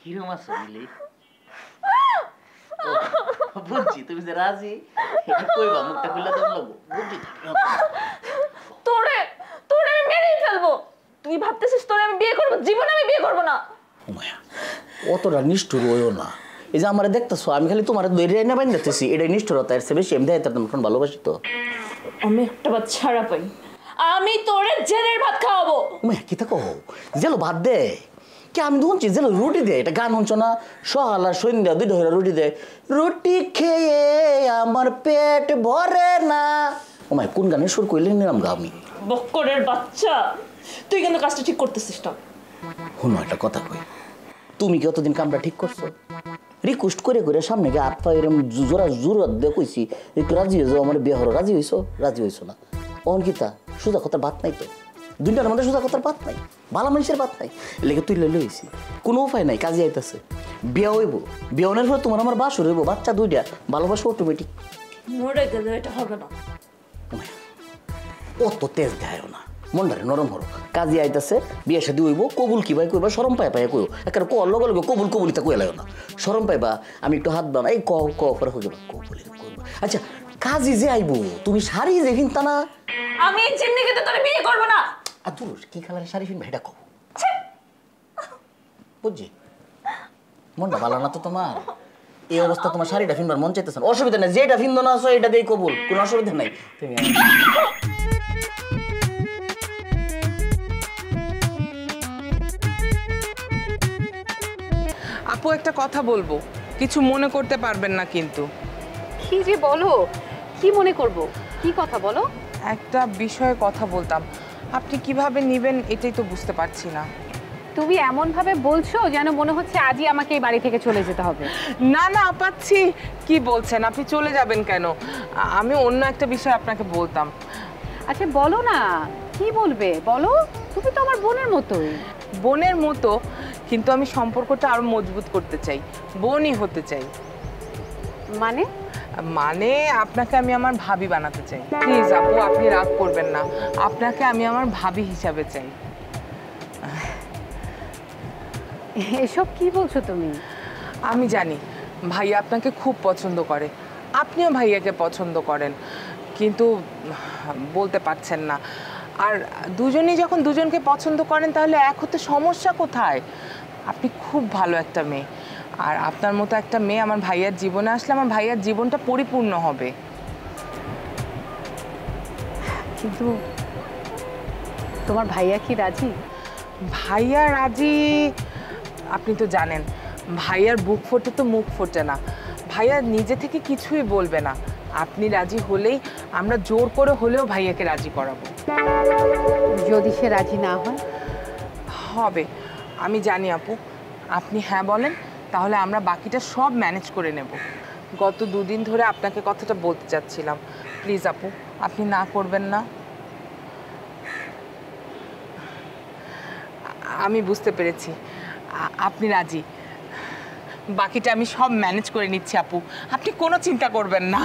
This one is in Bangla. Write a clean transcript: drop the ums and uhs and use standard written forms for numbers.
কিরম আছো মিলি? বুঝছি তুমি যে রাজি এটা কইবা, মুখটা খুলে দাও লাগো। বুঝছি তোরে তোরে আমি মেরেই ফেলবো। তুই ভাবতেছিস তোরে আমি বিয়ে করব? জীবনে আমি বিয়ে করব না। ওমায়া অতটা নিষ্ঠুর হইও না। এই যে আমারে দেখতেছো, আমি খালি তোমার দৈরে না বাইন দেখতেছি, এটাই নিষ্ঠুরতা। এর চেয়ে বেশি আমি দেখাইতাম তোমার ভালোবাসি তো। আমি একটা বার ছাড়া পাই, আমি তোরে জেলের ভাত খাওয়াবো। ওমায়া কি তা কও? জেলো ভাত দে? কি আমি শুনছি জেলো রুটি দে? এটা গান শুনছো না? সকাল আর সন্ধ্যা দুইটা হইরা রুটি দে। রুটি খেয়ে আমার পেট ভরে না। ওমায়া কোন গানের সুর কইলে নিলাম গা আমি? বক্করের বাচ্চা, তুই কিন্তু কাজটা ঠিক করতেছিস না। শুনো একটা কথা কই, তুমি কি অতদিন কামটা ঠিক করছো? রিকোয়েস্ট করে করে সামনে গিয়ে হাত পা এরম জোরা জোর দিয়ে কইছি একটু রাজি হয়ে যাও আমার বিয়ে হলো। রাজি হইছো? রাজি হইছো না। অঙ্কিতা সোজা কথার ভাত নাই তো, দুইটার মধ্যে সোজা কথার ভাত নাই, ভালো মানুষের ভাত নাই। লেগে তুই লইলে হয়েছি, কোনো উপায় নাই, কাজে আইতেছে। বিয়া হইব, বিয়া হওয়ার পর তোমার আমার বাসর হইব, বাচ্চা দুইটা, ভালোবাসো অটোমেটিক। মরে গেলে এটা হবে না। অত তেজ দেয় না, মনটারে নরম হলো। কাজে আইতাছে, বিয়ে শাদী হইব, কবুল কি ভাই কইবা? শরম পায় পায় কইও, একটা কল লগে লগে কবুল কবুলিতা কইয়া লাগে না। শরম পাইবা, আমি একটু হাত বানা এই ক ক করে হইবা কবুলের করবা। আচ্ছা কাজে যে আইব, তুমি শাড়ি যে কিনতা না? আমি এই চিমনিকে তোরে বিয়ে করব না। আর দূর কি কালারের শাড়ি কিনবা এটা কও। বুঝছি মনটা ভালো না তো তোমার, এই অবস্থা তোমার শাড়িটা কিনবার মন চাইতেছে না। অসুবিধা নেই, যেটা কিনতো না আসো এটা দিয়ে কবুল, কোনো অসুবিধা নাই। তুমি আপু একটা কথা বলবো, কিছু মনে করতে পারবেন না কিন্তু। কি যে বলো, কি মনে করব? কি কথা বলো? একটা বিষয়ে কথা বলতাম, আপনি কিভাবে নেবেন এটাই তো বুঝতে পারছি না। তুমি এমন ভাবে বলছো যেন মনে হচ্ছে আজই আমাকে এই বাড়ি থেকে চলে যেতে হবে। না না আপাচ্ছি, কি বলছেন? আপনি চলে যাবেন কেন? আমি অন্য একটা বিষয় আপনাকে বলতাম। আচ্ছা বলো না, কি বলবে বলো? তুমি তো আমার বোনের মতোই। বোনের মতো, কিন্তু আমি সম্পর্কটা আরো মজবুত করতে চাই, বোনই হতে চাই। মানে? মানে আপনাকে আমি আমার ভাবি বানাতে চাই। প্লিজ আপু, আপনি রাগ করবেন না, আপনাকে আমি আমার ভাবি হিসাবে চাই। এসব কি বলছো তুমি? আমি জানি ভাইয়া আপনাকে খুব পছন্দ করে, আপনিও ভাইয়াকে পছন্দ করেন, কিন্তু বলতে পারছেন না। আর দুজনেই যখন দুজনকে পছন্দ করেন তাহলে এক হতে সমস্যা কোথায়? আপনি খুব ভালো একটা মেয়ে, আর আপনার মতো একটা মেয়ে আমার ভাইয়ার জীবনে আসলে আমার ভাইয়ার জীবনটা পরিপূর্ণ হবে। কিন্তু তোমার ভাইয়া কি রাজি? ভাইয়া রাজি? আপনি তো জানেন ভাইয়ার বুক ফোটে তো মুখ ফোটে না, ভাইয়া নিজে থেকে কিছুই বলবে না। আপনি রাজি হলেই আমরা জোর করে হলেও ভাইয়াকে রাজি করাবো। যদি সে রাজি না হয়? হবে, আমি জানি আপু। আপনি হ্যাঁ বলেন, তাহলে আমরা বাকিটা সব ম্যানেজ করে নেব। গত দুদিন ধরে আপনাকে কথাটা বলতে চাচ্ছিলাম, প্লিজ আপু আপনি না করবেন না। আমি বুঝতে পেরেছি আপনি রাজি, বাকিটা আমি সব ম্যানেজ করে নিচ্ছি আপু, আপনি কোনো চিন্তা করবেন না।